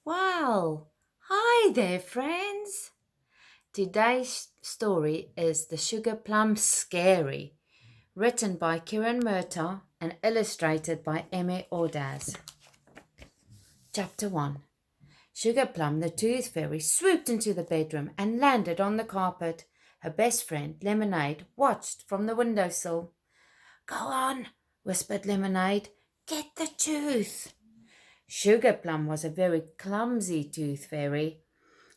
Well, hi there, friends. Today's story is The Sugar Plum Scary, written by Kieran Murtaugh and illustrated by Emmy Ordaz. Chapter 1. Sugar Plum, the tooth fairy, swooped into the bedroom and landed on the carpet. Her best friend, Lemonade, watched from the windowsill. Go on, whispered Lemonade. Get the tooth. Sugar Plum was a very clumsy tooth fairy.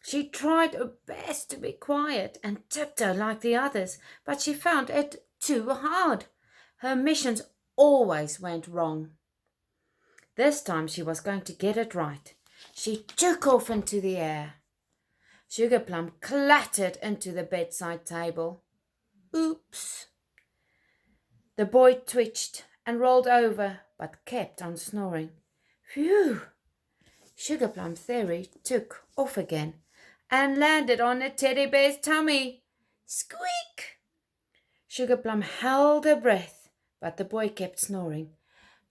She tried her best to be quiet and tiptoe like the others, but she found it too hard. Her missions always went wrong. This time she was going to get it right. She took off into the air. Sugar Plum clattered into the bedside table. Oops! The boy twitched and rolled over, but kept on snoring. Phew! Sugar Plum's theory took off again and landed on a teddy bear's tummy. Squeak! Sugar Plum held her breath, but the boy kept snoring.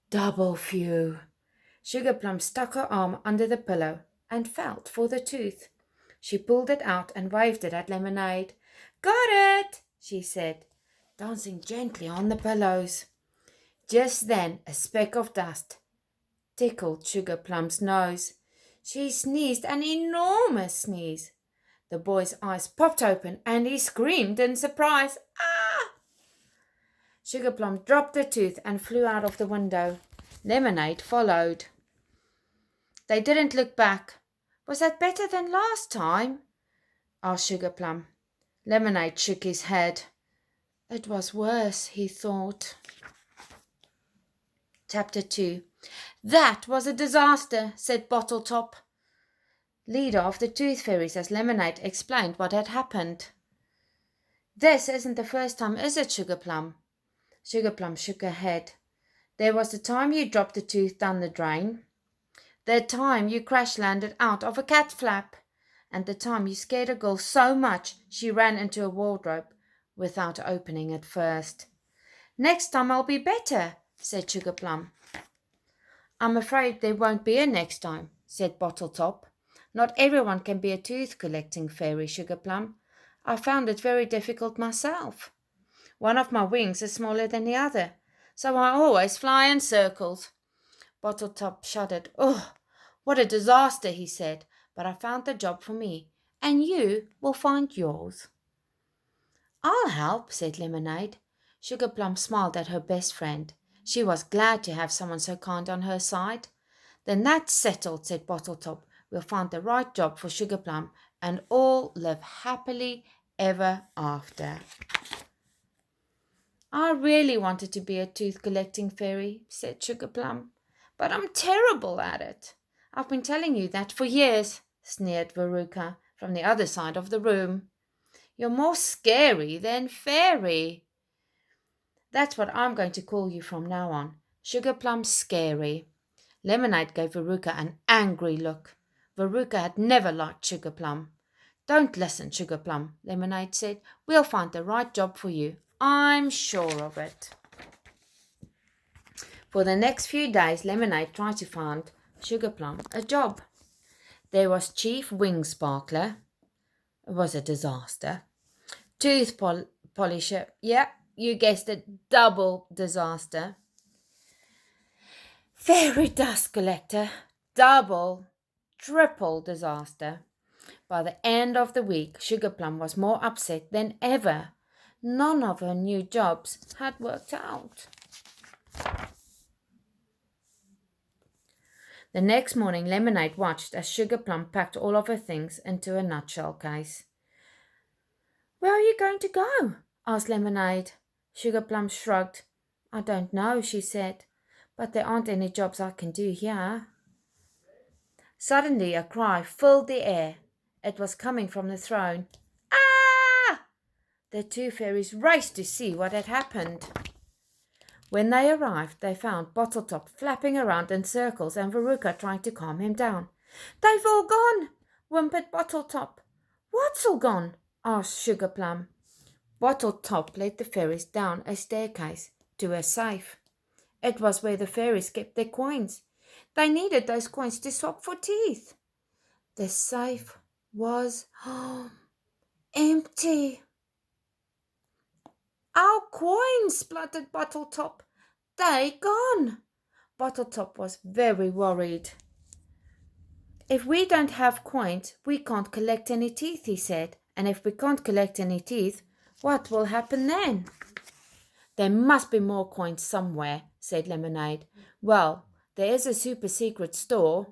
Double phew! Sugar Plum stuck her arm under the pillow and felt for the tooth. She pulled it out and waved it at Lemonade. Got it, she said, dancing gently on the pillows. Just then a speck of dust tickled Sugar Plum's nose. She sneezed an enormous sneeze. The boy's eyes popped open and he screamed in surprise. Ah! Sugar Plum dropped the tooth and flew out of the window. Lemonade followed. They didn't look back. Was that better than last time? Asked Sugar Plum. Lemonade shook his head. It was worse, he thought. Chapter 2. That was a disaster, said Bottle Top, leader of the Tooth Fairies, as Lemonade explained what had happened. This isn't the first time, is it, Sugar Plum? Sugar Plum shook her head. There was the time you dropped the tooth down the drain, the time you crash-landed out of a cat flap, and the time you scared a girl so much she ran into a wardrobe without opening it first. Next time I'll be better, said Sugar Plum. I'm afraid there won't be a next time, said Bottle Top. Not everyone can be a tooth-collecting fairy, Sugar Plum. I found it very difficult myself. One of my wings is smaller than the other, so I always fly in circles. Bottle Top shuddered. Oh, what a disaster, he said, but I found the job for me, and you will find yours. I'll help, said Lemonade. Sugar Plum smiled at her best friend. She was glad to have someone so kind on her side. Then that's settled, said Bottle Top. We'll find the right job for Sugar Plum and all live happily ever after. I really wanted to be a tooth-collecting fairy, said Sugar Plum, but I'm terrible at it. I've been telling you that for years, sneered Veruca from the other side of the room. You're more scary than fairy. That's what I'm going to call you from now on. Sugar Plum Scary. Lemonade gave Veruca an angry look. Veruca had never liked Sugar Plum. Don't listen, Sugar Plum, Lemonade said. We'll find the right job for you. I'm sure of it. For the next few days, Lemonade tried to find Sugar Plum a job. There was Chief Wing Sparkler. It was a disaster. Tooth Polisher. Yeah, you guessed it. Double disaster. Fairy Dust Collector. Double, triple disaster. By the end of the week, Sugar Plum was more upset than ever. None of her new jobs had worked out. The next morning, Lemonade watched as Sugar Plum packed all of her things into a nutshell case. Where are you going to go? Asked Lemonade. Sugar Plum shrugged. I don't know, she said, but there aren't any jobs I can do here. Suddenly a cry filled the air. It was coming from the throne. Ah! The two fairies raced to see what had happened. When they arrived, they found Bottle Top flapping around in circles and Veruca trying to calm him down. They've all gone, whimpered Bottle Top. What's all gone? Asked Sugar Plum. Bottle Top led the fairies down a staircase to a safe. It was where the fairies kept their coins. They needed those coins to swap for teeth. The safe was empty. Our coins, spluttered Bottletop. They gone. Bottletop was very worried. If we don't have coins, we can't collect any teeth, he said. And if we can't collect any teeth, what will happen then? There must be more coins somewhere, said Lemonade. Well, there is a super secret store,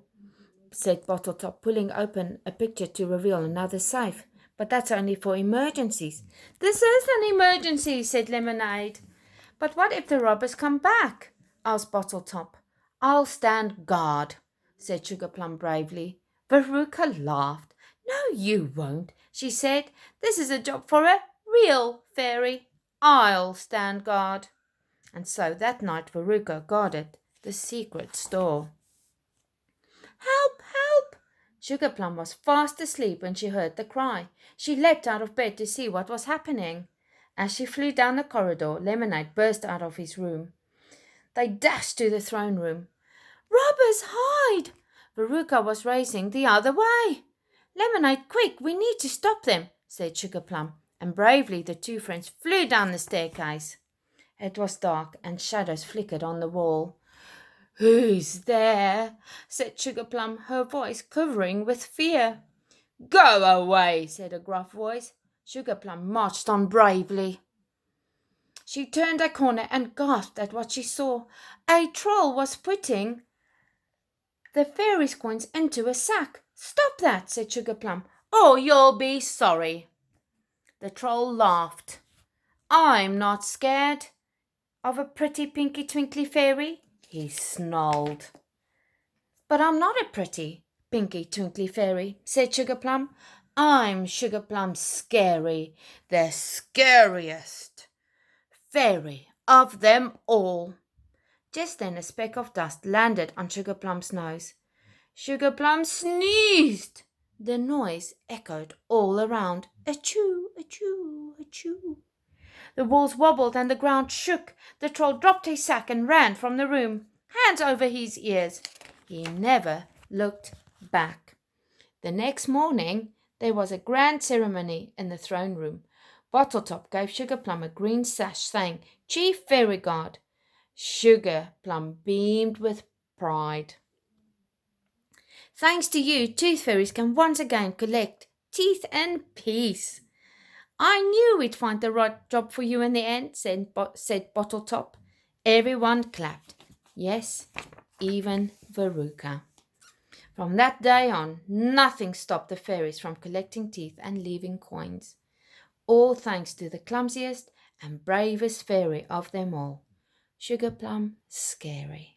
said Bottletop, pulling open a picture to reveal another safe. But that's only for emergencies. This is an emergency, said Lemonade. But what if the robbers come back? Asked Bottletop. I'll stand guard, said Sugar Plum bravely. Veruca laughed. No, you won't, she said. This is a job for a real fairy. I'll stand guard. And so that night Veruca guarded the secret store. Help! Help! Sugar Plum was fast asleep when she heard the cry. She leapt out of bed to see what was happening. As she flew down the corridor, Lemonade burst out of his room. They dashed to the throne room. Robbers, hide! Veruca was racing the other way. Lemonade, quick, we need to stop them, said Sugar Plum, and bravely the two friends flew down the staircase. It was dark and shadows flickered on the wall. Who's there? Said Sugar Plum, her voice quivering with fear. Go away, said a gruff voice. Sugar Plum marched on bravely. She turned a corner and gasped at what she saw. A troll was putting the fairy's coins into a sack. Stop that, said Sugar Plum, or you'll be sorry. The troll laughed. I'm not scared of a pretty pinky twinkly fairy, he snarled. But I'm not a pretty pinky twinkly fairy, said Sugar Plum. I'm Sugar Plum Scary, the scariest fairy of them all. Just then a speck of dust landed on Sugar Plum's nose. Sugar Plum sneezed. The noise echoed all around. Achoo, achoo, achoo. The walls wobbled and the ground shook. The troll dropped his sack and ran from the room, hands over his ears. He never looked back. The next morning there was a grand ceremony in the throne room. Bottletop gave Sugar Plum a green sash, saying, Chief Fairy Guard. Sugar Plum beamed with pride. Thanks to you, tooth fairies can once again collect teeth in peace. I knew we'd find the right job for you in the end, said Bottletop. Everyone clapped. Yes, even Veruca. From that day on, nothing stopped the fairies from collecting teeth and leaving coins. All thanks to the clumsiest and bravest fairy of them all, Sugar Plum Scary.